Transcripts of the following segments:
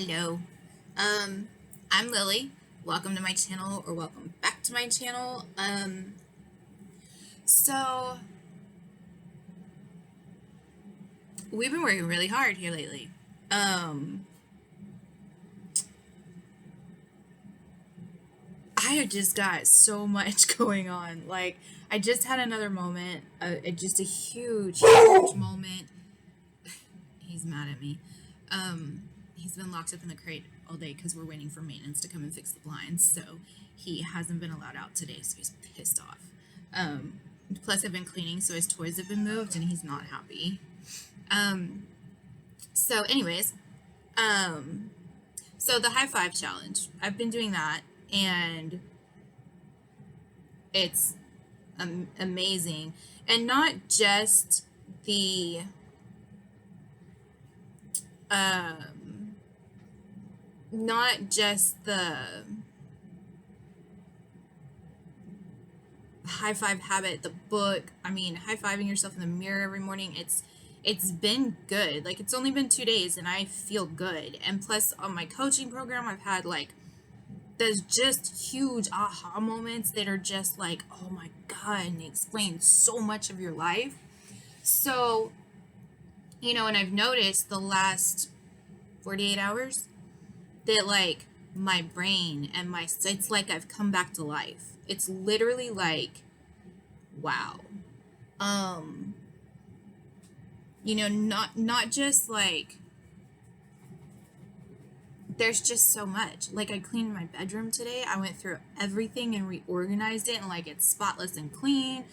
Hello. Um, I'm Lily. Welcome to my channel, or welcome back to my channel. So we've been working really hard here lately. Um, I have just got so much going on. Like, I just had another moment, just a huge moment. He's mad at me. He's been locked up in the crate all day because we're waiting for maintenance to come and fix the blinds. So he hasn't been allowed out today, so he's pissed off. Um, Plus, I've been cleaning, so his toys have been moved, and he's not happy. Um, anyways, um, so the high five challenge, I've been doing that, and it's amazing. And not just the um, not just the high five habit, the book. I mean, high fiving yourself in the mirror every morning. It's been good. Like, it's only been 2 days, and I feel good. And plus, on my coaching program, I've had like there's just huge aha moments that are just like, oh my god, and they explain so much of your life. So, and I've noticed the last 48 hours that like my brain and it's like I've come back to life. It's literally like, wow. Um, not just like there's just so much. Like, I cleaned my bedroom today. I went through everything and reorganized it, and like it's spotless and clean.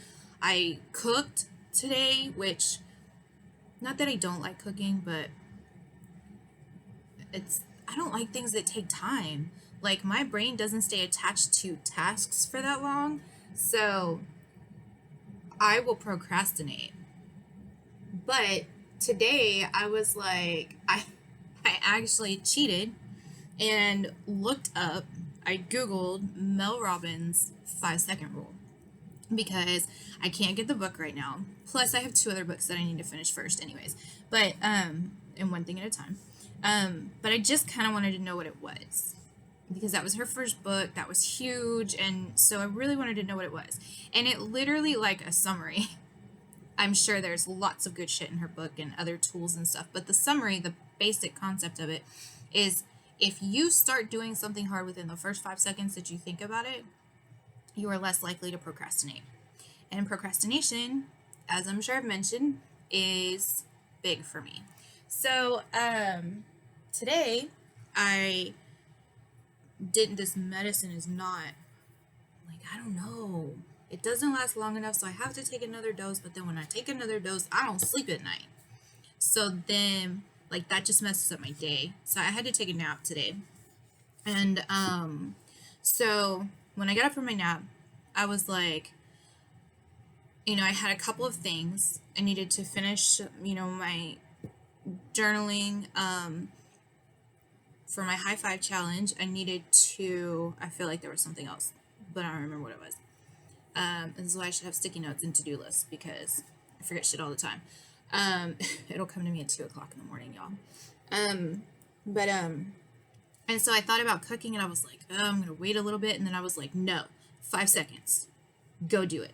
I cooked today, which, not that I don't like cooking, but I don't like things that take time. Like, my brain doesn't stay attached to tasks for that long, so I will procrastinate. But today I was like, I actually cheated and looked up, I Googled Mel Robbins' 5 second rule because I can't get the book right now. Plus, I have two other books that I need to finish first, anyways. But, and one thing at a time. But I just kind of wanted to know what it was because that was her first book. That was huge. And so I really wanted to know what it was. And it literally, like a summary. I'm sure there's lots of good shit in her book and other tools and stuff. But the summary, the basic concept of it is, if you start doing something hard within the first 5 seconds that you think about it, you are less likely to procrastinate. And procrastination, as I'm sure I've mentioned, is big for me. So today I didn't. This medicine is not, like, I don't know. It doesn't last long enough, so I have to take another dose. But then when I take another dose, I don't sleep at night. So then, like, that just messes up my day. So I had to take a nap today. And so when I got up from my nap, I was like, I had a couple of things I needed to finish, my journaling for my high five challenge. I feel like there was something else, but I don't remember what it was. This is why I should have sticky notes and to-do lists, because I forget shit all the time. It'll come to me at 2 o'clock in the morning, y'all. And so I thought about cooking, and I was like, oh, I'm gonna wait a little bit, and then I was like, no, 5 seconds, go do it.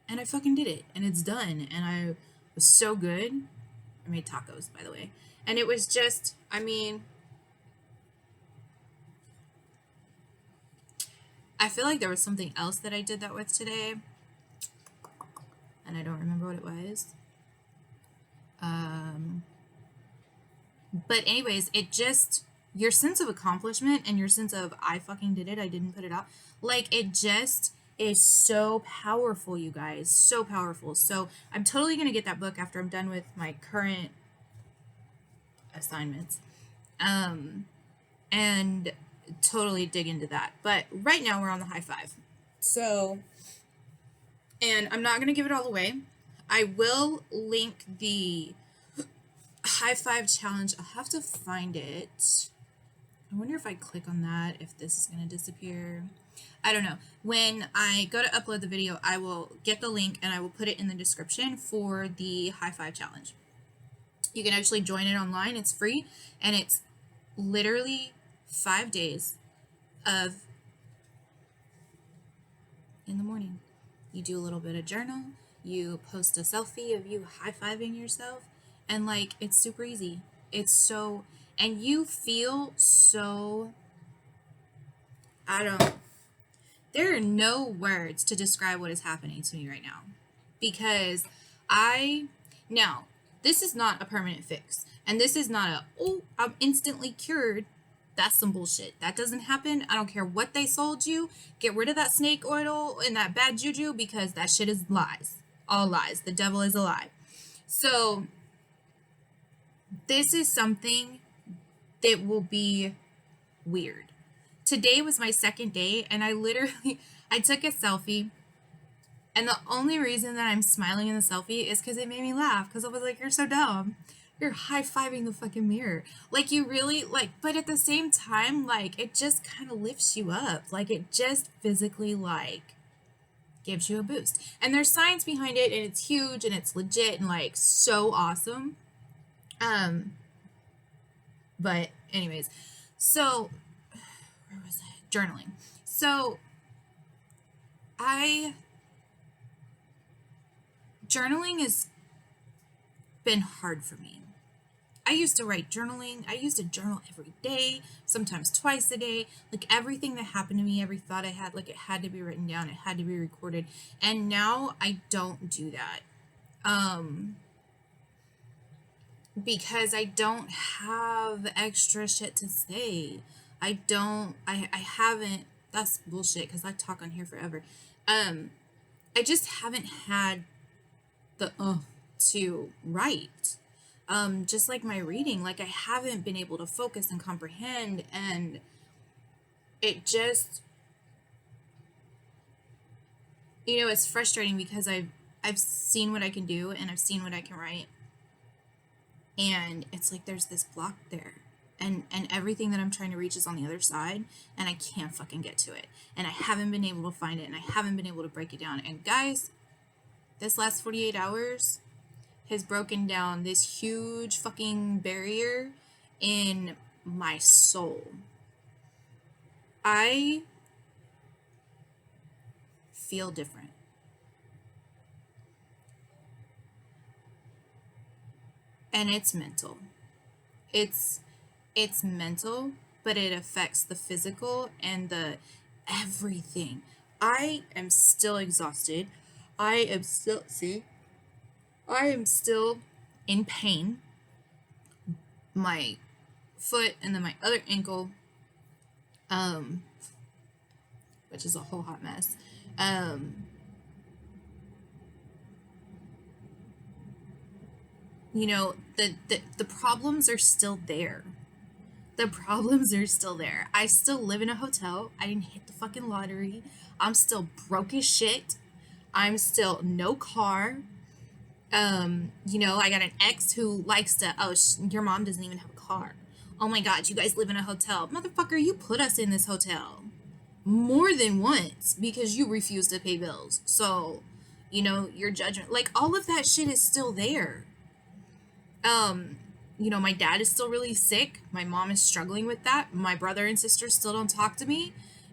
And I fucking did it, and it's done, and I was so good. I made tacos, by the way, and it was just, I mean, I feel like there was something else that I did that with today, and I don't remember what it was. But anyways, it just, your sense of accomplishment and your sense of, I fucking did it, I didn't put it out, like, it just is so powerful, you guys, so powerful. So I'm totally gonna get that book after I'm done with my current assignments, and totally dig into that. But right now we're on the high five. So, and I'm not gonna give it all away. I will link the high five challenge. I'll have to find it. I wonder if I click on that, if this is going to disappear. I don't know. When I go to upload the video, I will get the link and I will put it in the description for the high five challenge. You can actually join it online. It's free, and it's literally 5 days of in the morning. You do a little bit of journal, you post a selfie of you high-fiving yourself, and like it's super easy. It's so and you feel so I don't there are no words to describe what is happening to me right now. Because I now this is not a permanent fix. And this is not I'm instantly cured. That's some bullshit. That doesn't happen. I don't care what they sold you. Get rid of that snake oil and that bad juju because that shit is lies. All lies. The devil is a lie. So this is something that will be weird. Today was my second day and I took a selfie, and the only reason that I'm smiling in the selfie is because it made me laugh, because I was like, you're so dumb. You're high-fiving the fucking mirror. Like, you really, like, but at the same time, like, it just kind of lifts you up. Like, it just physically, like, gives you a boost. And there's science behind it, and it's huge, and it's legit, and, like, so awesome. But anyways, so, where was I? Journaling. So, journaling has been hard for me. I used to write journaling. I used to journal every day, sometimes twice a day. Like everything that happened to me, every thought I had, like it had to be written down, it had to be recorded. And now I don't do that. Because I don't have extra shit to say. I haven't, that's bullshit because I talk on here forever. I just haven't had the to write. Just like my reading, like I haven't been able to focus and comprehend, and it just, it's frustrating because I've seen what I can do and I've seen what I can write, and it's like there's this block there, and everything that I'm trying to reach is on the other side, and I can't fucking get to it, and I haven't been able to find it, and I haven't been able to break it down. And guys, this last 48 hours has broken down this huge fucking barrier in my soul. I feel different. And it's mental. It's mental, but it affects the physical and the everything. I am still exhausted. I am still in pain. My foot and then my other ankle, which is a whole hot mess. The problems are still there. The problems are still there. I still live in a hotel. I didn't hit the fucking lottery. I'm still broke as shit. I'm still no car. I got an ex who likes to, your mom doesn't even have a car. Oh my God, you guys live in a hotel. Motherfucker, you put us in this hotel more than once because you refuse to pay bills. So, your judgment, like all of that shit is still there. My dad is still really sick. My mom is struggling with that. My brother and sister still don't talk to me.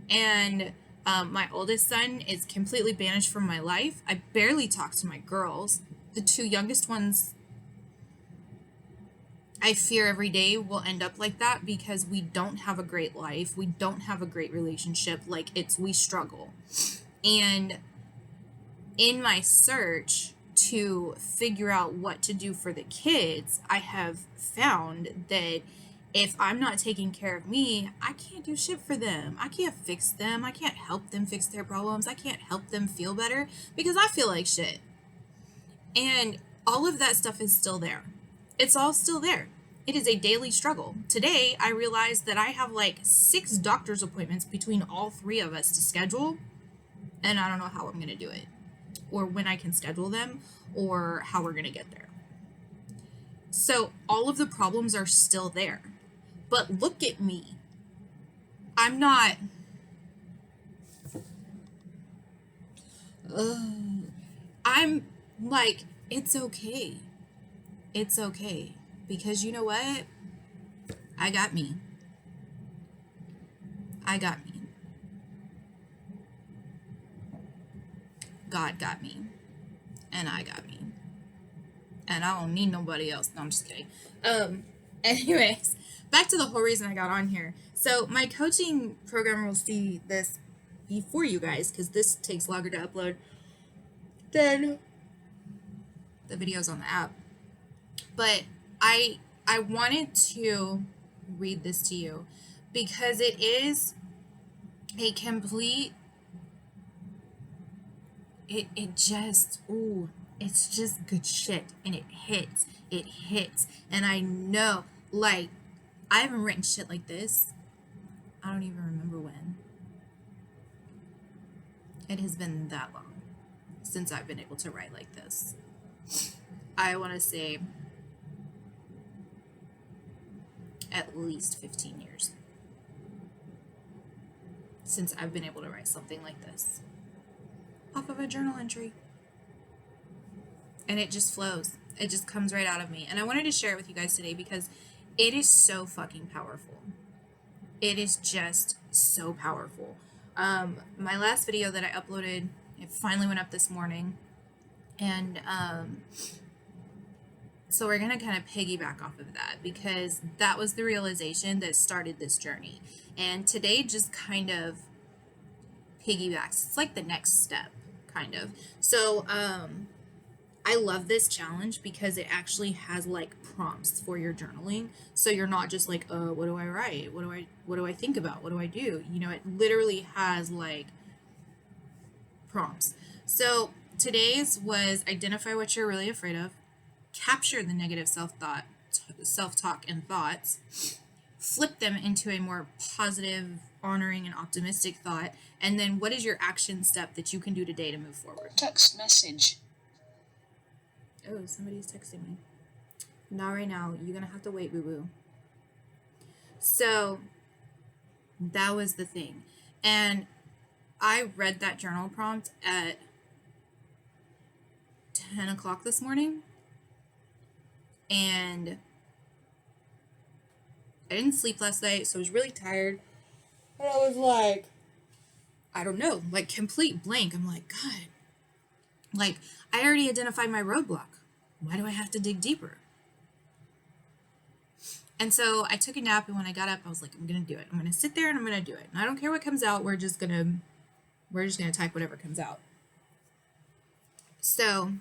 And my oldest son is completely banished from my life. I barely talk to my girls. The two youngest ones, I fear every day will end up like that because we don't have a great life. We don't have a great relationship. Like we struggle. And in my search to figure out what to do for the kids, I have found that if I'm not taking care of me, I can't do shit for them. I can't fix them. I can't help them fix their problems. I can't help them feel better because I feel like shit. And all of that stuff is still there. It's all still there. It is a daily struggle. Today, I realized that I have like 6 doctor's appointments between all 3 of us to schedule, and I don't know how I'm going to do it, or when I can schedule them, or how we're going to get there. So all of the problems are still there. But look at me. I'm not... I'm like, it's okay. It's okay. Because you know what? I got me. I got me. God got me. And I got me. And I don't need nobody else. No, I'm just kidding. Anyways, back to the whole reason I got on here. So my coaching programmer will see this before you guys, because this takes longer to upload than the videos on the app. But I wanted to read this to you because it is a complete it's just good shit, and it hits, and I know, like, I haven't written shit like this, I don't even remember when. It has been that long since I've been able to write like this. I want to say at least 15 years since I've been able to write something like this off of a journal entry. And it just flows. It just comes right out of me. And I wanted to share it with you guys today because it is so fucking powerful. It is just so powerful. My last video that I uploaded, it finally went up this morning. And so we're going to kind of piggyback off of that because that was the realization that started this journey. And today just kind of piggybacks. It's like the next step, kind of. So I love this challenge because it actually has like prompts for your journaling. So you're not just like, what do I write? What do I think about? What do I do? You know, it literally has like prompts. So today's was identify what you're really afraid of, capture the negative self-talk and thoughts, flip them into a more positive, honoring, and optimistic thought, and then what is your action step that you can do today to move forward? Text message. Oh, somebody's texting me. Not right now. You're going to have to wait, boo-boo. So that was the thing. And I read that journal prompt at 10 o'clock this morning. And I didn't sleep last night, so I was really tired. And I was like, I don't know, like complete blank. I'm like, God, like I already identified my roadblock. Why do I have to dig deeper? And so I took a nap, and when I got up, I was like, I'm going to do it. I'm going to sit there and I'm going to do it. And I don't care what comes out. We're just going to type whatever comes out. So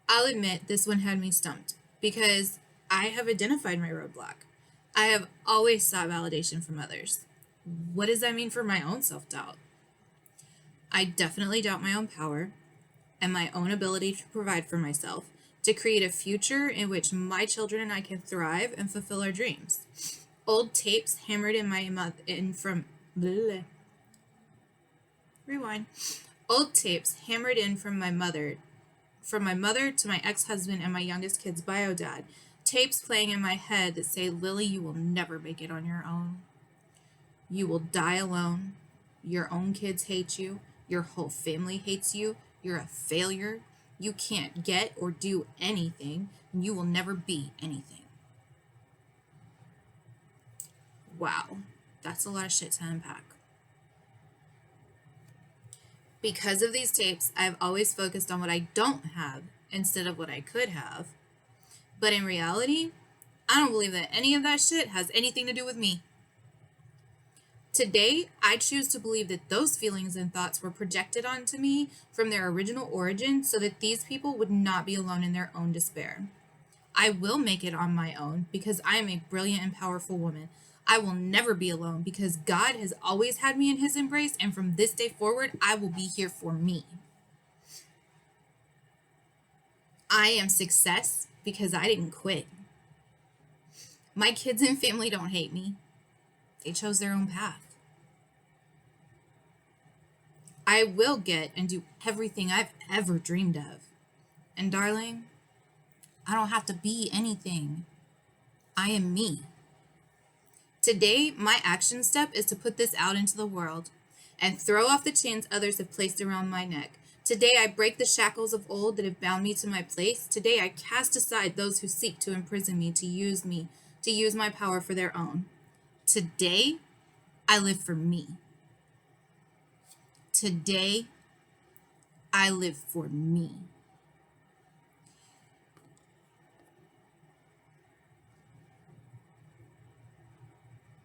I'll admit this one had me stumped because I have identified my roadblock. I have always sought validation from others. What does that mean for my own self-doubt? I definitely doubt my own power and my own ability to provide for myself, to create a future in which my children and I can thrive and fulfill our dreams. Old tapes hammered in from my mother to my ex-husband and my youngest kid's bio dad. Tapes playing in my head that say, Lily, you will never make it on your own. You will die alone. Your own kids hate you. Your whole family hates you. You're a failure. You can't get or do anything, and you will never be anything. Wow, that's a lot of shit to unpack. Because of these tapes, I've always focused on what I don't have instead of what I could have. But in reality, I don't believe that any of that shit has anything to do with me. Today, I choose to believe that those feelings and thoughts were projected onto me from their original origin so that these people would not be alone in their own despair. I will make it on my own because I am a brilliant and powerful woman. I will never be alone because God has always had me in his embrace, and from this day forward, I will be here for me. I am success because I didn't quit. My kids and family don't hate me. They chose their own path. I will get and do everything I've ever dreamed of. And darling, I don't have to be anything. I am me. Today, my action step is to put this out into the world and throw off the chains others have placed around my neck. Today, I break the shackles of old that have bound me to my place. Today, I cast aside those who seek to imprison me, to use my power for their own. Today, I live for me. Today, I live for me.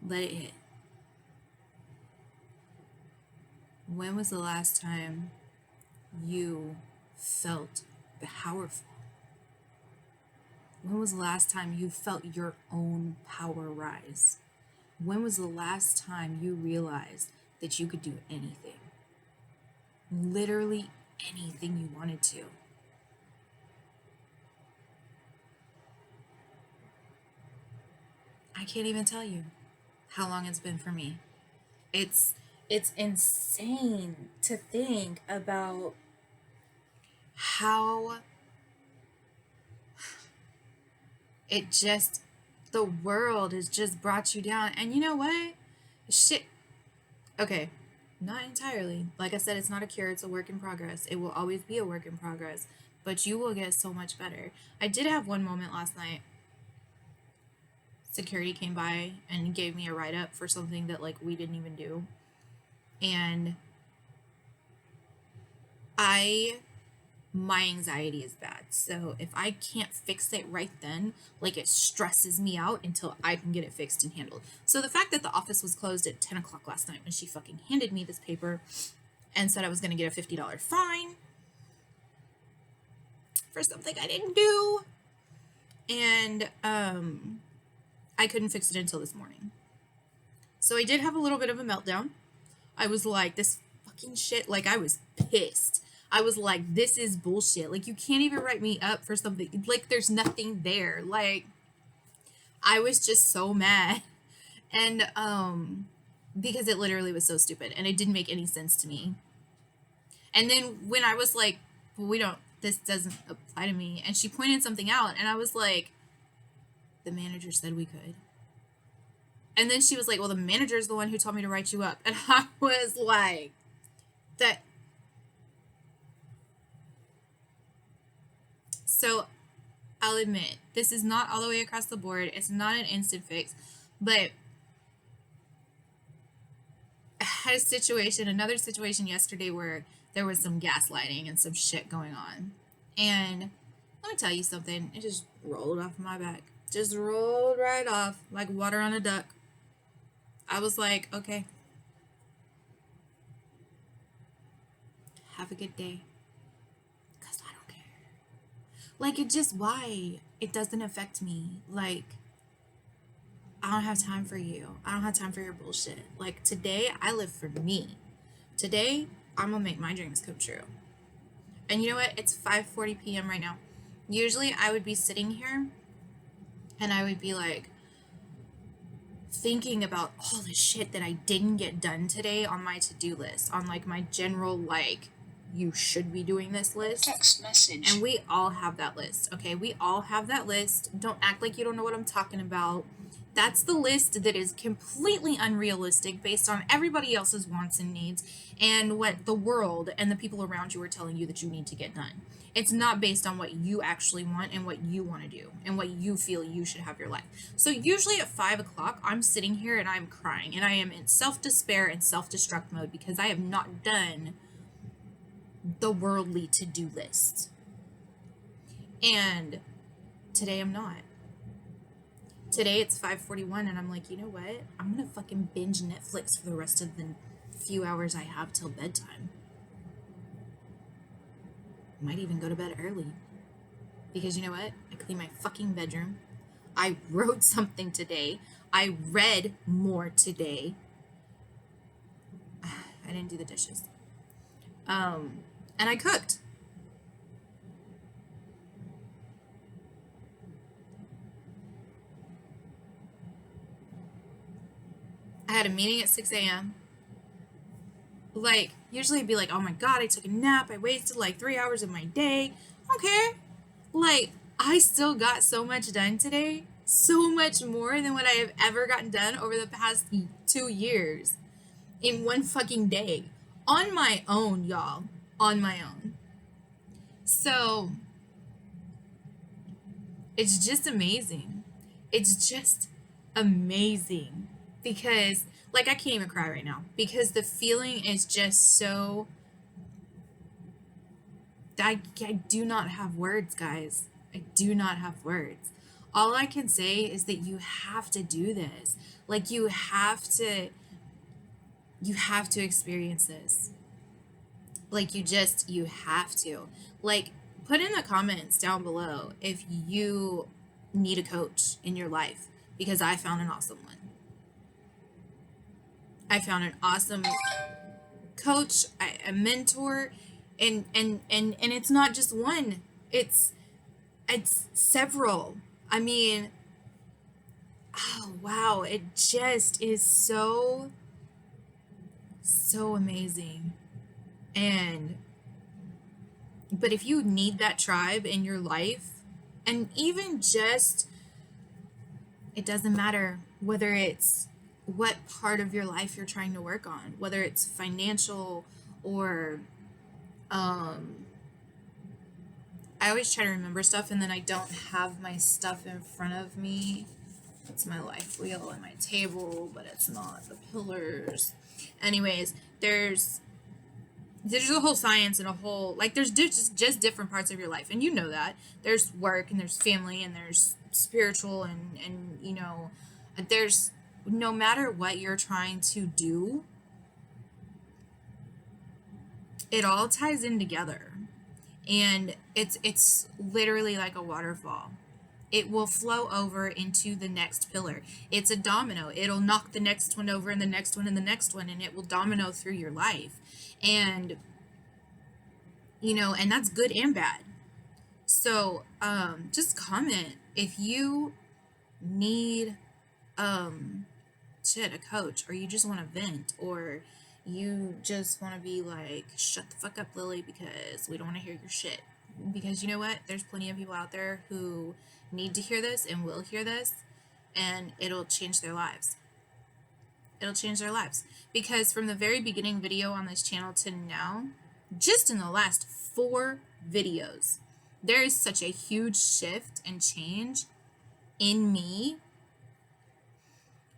Let it hit. When was the last time you felt powerful? When was the last time you felt your own power rise? When was the last time you realized that you could do anything? Literally anything you wanted to. I can't even tell you how long it's been for me. It's insane to think about how it just, the world has just brought you down. And you know what? Shit. Okay, not entirely. Like I said, it's not a cure, it's a work in progress. It will always be a work in progress, but you will get so much better. I did have one moment last night. Security came by and gave me a write up for something that like we didn't even do. And my anxiety is bad. So if I can't fix it right then, like it stresses me out until I can get it fixed and handled. So the fact that the office was closed at 10 o'clock last night when she fucking handed me this paper and said I was going to get a $50 fine for something I didn't do. And I couldn't fix it until this morning. So I did have a little bit of a meltdown. I was like, this fucking shit, like I was pissed. I was like, this is bullshit. Like, you can't even write me up for something. Like, there's nothing there. Like, I was just so mad. And, because it literally was so stupid and it didn't make any sense to me. And then when I was like, well, this doesn't apply to me. And she pointed something out and I was like, the manager said we could. And then she was like, well, the manager's the one who told me to write you up. And I was like, that. So I'll admit, this is not all the way across the board. It's not an instant fix, but I had another situation yesterday where there was some gaslighting and some shit going on. And let me tell you something, it just rolled off my back. Just rolled right off like water on a duck. I was like, okay. Have a good day. Because I don't care. Like, why? It doesn't affect me. Like, I don't have time for you. I don't have time for your bullshit. Like, today, I live for me. Today, I'm gonna make my dreams come true. And you know what? It's 5:40 p.m. right now. Usually, I would be sitting here and I would be like, thinking about all the shit that I didn't get done today on my to-do list, on like my general, like, you should be doing this list. Text message. And we all have that list, okay? We all have that list. Don't act like you don't know what I'm talking about. That's the list that is completely unrealistic based on everybody else's wants and needs and what the world and the people around you are telling you that you need to get done. It's not based on what you actually want and what you want to do and what you feel you should have your life. So usually at 5 o'clock, I'm sitting here and I'm crying and I am in self-despair and self-destruct mode because I have not done the worldly to-do list. And today I'm not. Today it's 5:41 and I'm like, you know what? I'm gonna fucking binge Netflix for the rest of the few hours I have till bedtime. Might even go to bed early. Because you know what? I cleaned my fucking bedroom. I wrote something today. I read more today. I didn't do the dishes. And I cooked. I had a meeting at 6 a.m. Like, usually I'd be like, oh my god, I took a nap. I wasted like 3 hours of my day. Okay. Like, I still got so much done today. So much more than what I have ever gotten done over the past 2 years. In one fucking day. On my own, y'all. On my own. So, it's just amazing. It's just amazing because like I can't even cry right now because the feeling is just so I do not have words, guys. I do not have words. All I can say is that you have to do this. Like you have to experience this. Like you have to. Like put in the comments down below if you need a coach in your life because I found an awesome one. I found an awesome coach, a mentor, and it's not just one. It's several. I mean, oh wow, it just is so amazing. And but if you need that tribe in your life, and even just it doesn't matter whether it's what part of your life you're trying to work on, whether it's financial or um I always try to remember stuff and then I don't have my stuff in front of me. It's my life wheel and my table, but it's not the pillars. Anyways, there's a whole science and a whole like there's just different parts of your life, and you know that there's work and there's family and there's spiritual and you know there's no matter what you're trying to do, it all ties in together, and it's literally like a waterfall. It will flow over into the next pillar. It's a domino. It'll knock the next one over and the next one and the next one, and it will domino through your life. And, you know, and that's good and bad. So just comment if you need a coach, or you just want to vent, or you just want to be like, shut the fuck up, Lily, because we don't want to hear your shit. Because you know what? There's plenty of people out there who need to hear this and will hear this, and it'll change their lives. It'll change their lives. Because from the very beginning video on this channel to now, just in the last 4 videos, there is such a huge shift and change in me.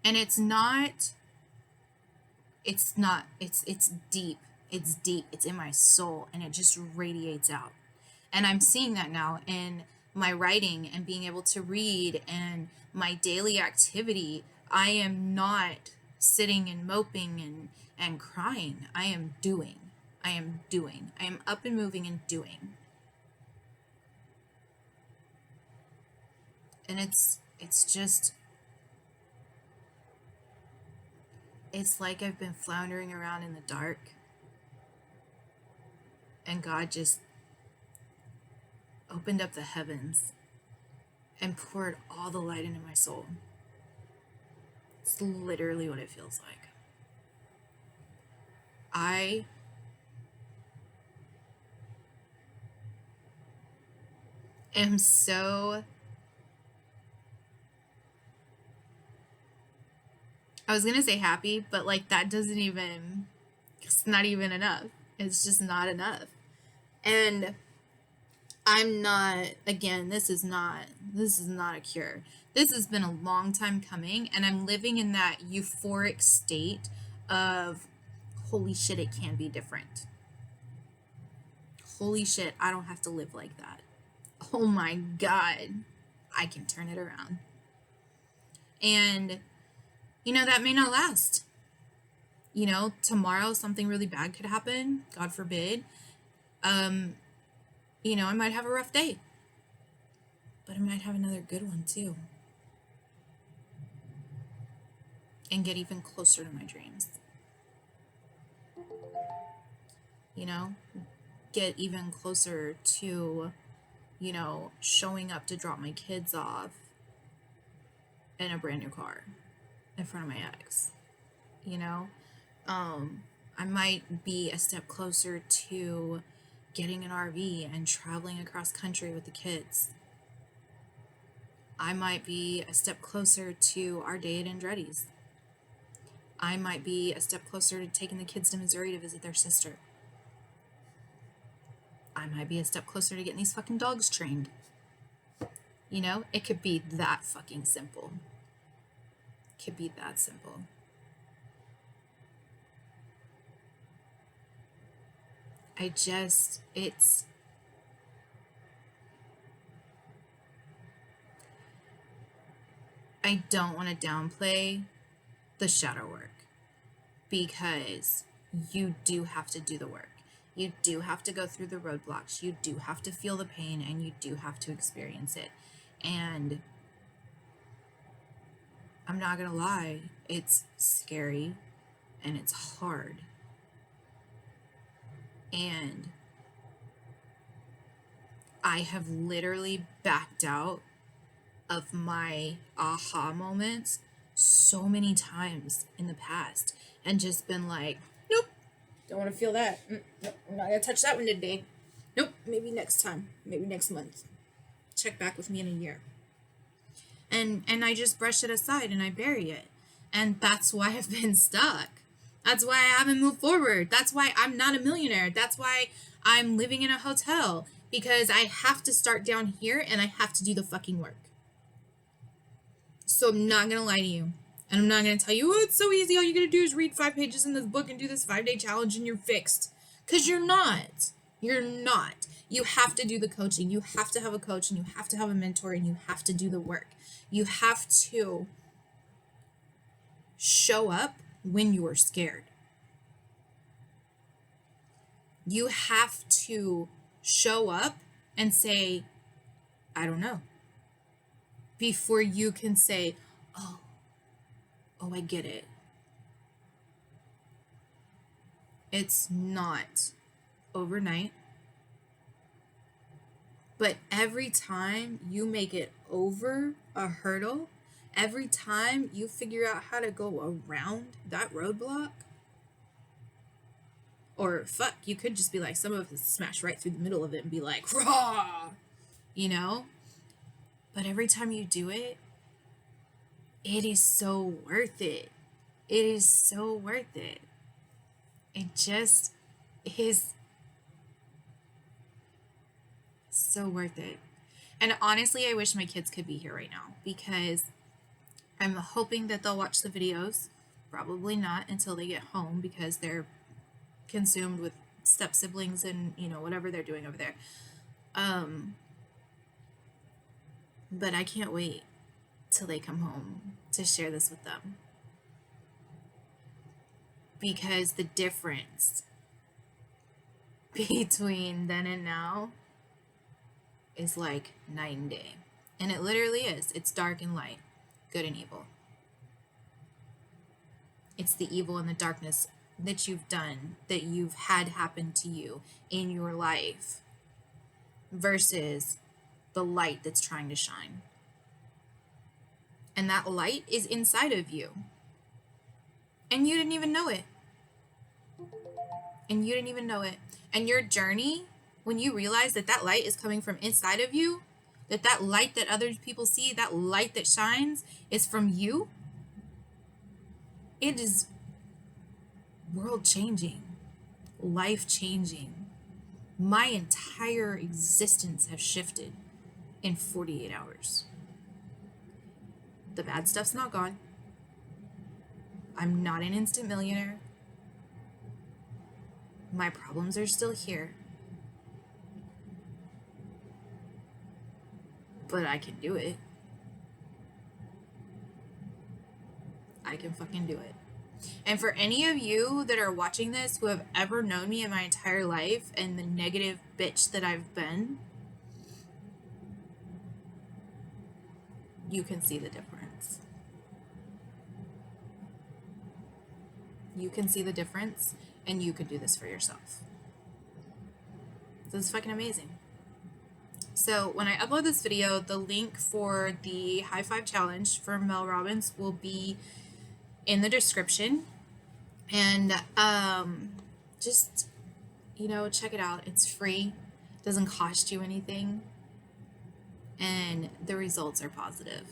And it's deep. It's deep. It's in my soul, and it just radiates out. And I'm seeing that now in my writing and being able to read and my daily activity. I am not sitting and moping and crying. I am doing. I am doing. I am up and moving and doing. And it's just, it's like I've been floundering around in the dark, and God just opened up the heavens and poured all the light into my soul. It's literally what it feels like. I am so, I was gonna say happy, but like that doesn't even, it's not even enough. It's just not enough. And I'm not, again, this is not a cure. This has been a long time coming, and I'm living in that euphoric state of holy shit, it can be different. Holy shit, I don't have to live like that. Oh my God, I can turn it around. And, you know, that may not last. You know, tomorrow something really bad could happen, God forbid. You know, I might have a rough day, but I might have another good one too. And get even closer to my dreams. You know, get even closer to, you know, showing up to drop my kids off in a brand new car in front of my ex. You know, I might be a step closer to getting an RV and traveling across country with the kids. I might be a step closer to our day at Andretti's. I might be a step closer to taking the kids to Missouri to visit their sister. I might be a step closer to getting these fucking dogs trained. You know, it could be that fucking simple. It could be that simple. I don't want to downplay the shadow work, because you do have to do the work. You do have to go through the roadblocks. You do have to feel the pain, and you do have to experience it. And I'm not going to lie, it's scary and it's hard. And I have literally backed out of my aha moments so many times in the past and just been like, nope, don't want to feel that. Nope, I'm not going to touch that one today. Nope, maybe next time, maybe next month. Check back with me in a year. And I just brush it aside and I bury it. And that's why I've been stuck. That's why I haven't moved forward. That's why I'm not a millionaire. That's why I'm living in a hotel, because I have to start down here and I have to do the fucking work. So I'm not going to lie to you. And I'm not going to tell you, oh, it's so easy. All you got to do is read 5 pages in this book and do this 5-day challenge and you're fixed. Because you're not. You're not. You have to do the coaching. You have to have a coach and you have to have a mentor and you have to do the work. You have to show up when you are scared. You have to show up and say, I don't know, before you can say, oh, I get it. It's not overnight. But every time you make it over a hurdle, every time you figure out how to go around that roadblock, or fuck, you could just be like, some of us smash right through the middle of it and be like, raw, you know? But every time you do it, it is so worth it. It is so worth it. It just is so worth it. And honestly, I wish my kids could be here right now, because I'm hoping that they'll watch the videos. Probably not until they get home, because they're consumed with step siblings and, you know, whatever they're doing over there. But I can't wait till they come home to share this with them, because the difference between then and now is like night and day. And it literally is. It's dark and light, good and evil. It's the evil and the darkness that you've done, that you've had happen to you in your life, versus the light that's trying to shine. And that light is inside of you. And you didn't even know it. And your journey, when you realize that that light is coming from inside of you, that light that other people see, that light that shines, is from you, it is world-changing, life-changing. My entire existence has shifted in 48 hours. The bad stuff's not gone. I'm not an instant millionaire. My problems are still here. But I can do it. I can fucking do it. And for any of you that are watching this who have ever known me in my entire life and the negative bitch that I've been, you can see the difference. You can see the difference, and you could do this for yourself. This is fucking amazing. So when I upload this video, the link for the High Five Challenge for Mel Robbins will be in the description. And just, you know, check it out. It's free. It doesn't cost you anything. And the results are positive.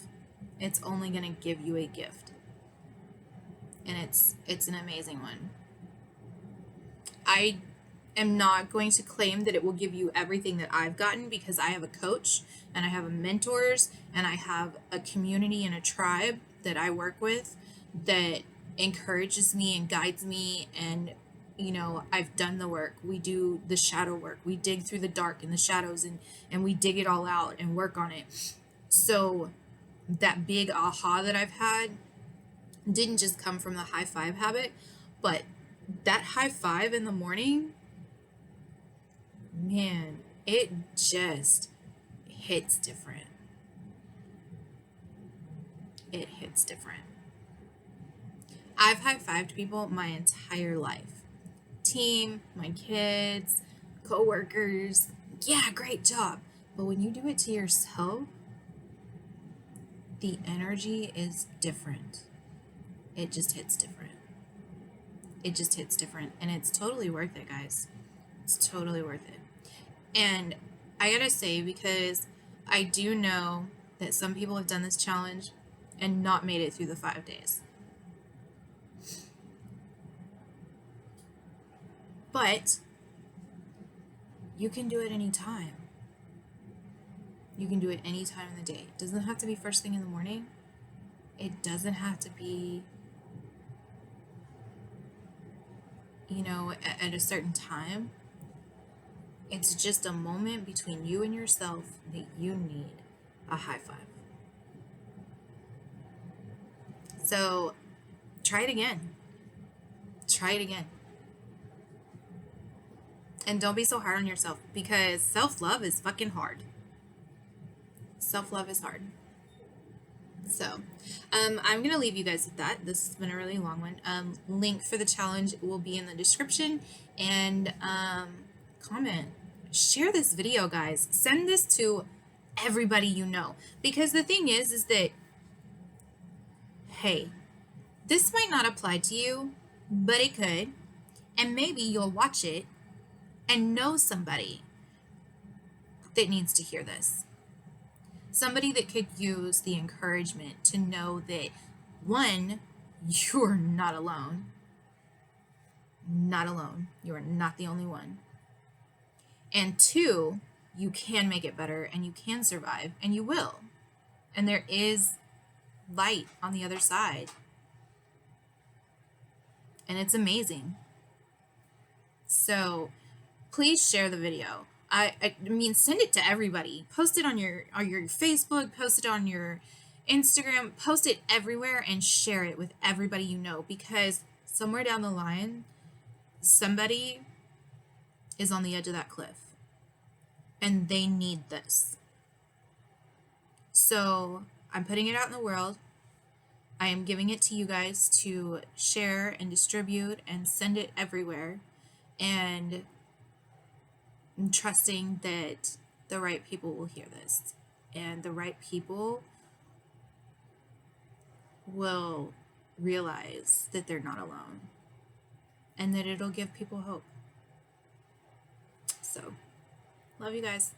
It's only going to give you a gift. And it's an amazing one. I am not going to claim that it will give you everything that I've gotten, because I have a coach and I have mentors and I have a community and a tribe that I work with that encourages me and guides me and you know, I've done the work. We do the shadow work. We dig through the dark and the shadows, and we dig it all out and work on it. So that big aha that I've had didn't just come from the high five habit, but that high five in the morning, man, it just hits different. It hits different. I've high fived people my entire life. Team, my kids, coworkers. Yeah, great job. But when you do it to yourself, the energy is different. It just hits different. It just hits different. And it's totally worth it, guys. It's totally worth it. And I gotta say, because I do know that some people have done this challenge and not made it through the 5 days. But you can do it anytime. You can do it any time in the day. It doesn't have to be first thing in the morning. It doesn't have to be, you know, at a certain time. It's just a moment between you and yourself that you need a high five. So try it again. Try it again. And don't be so hard on yourself, because self-love is fucking hard. Self-love is hard. So I'm going to leave you guys with that. This has been a really long one. Link for the challenge will be in the description. And comment. Share this video, guys. Send this to everybody you know. Because the thing is that, hey, this might not apply to you, but it could. And maybe you'll watch it and know somebody that needs to hear this. Somebody that could use the encouragement to know that, one, you're not alone. Not alone. You are not the only one. And two, you can make it better, and you can survive, and you will. And there is light on the other side. And it's amazing. So please share the video. I mean, send it to everybody. Post it on your Facebook, post it on your Instagram, post it everywhere and share it with everybody you know, because somewhere down the line, somebody is on the edge of that cliff and they need this. So I'm putting it out in the world. I am giving it to you guys to share and distribute and send it everywhere. And I'm trusting that the right people will hear this, and the right people will realize that they're not alone, and that it'll give people hope. So, love you guys.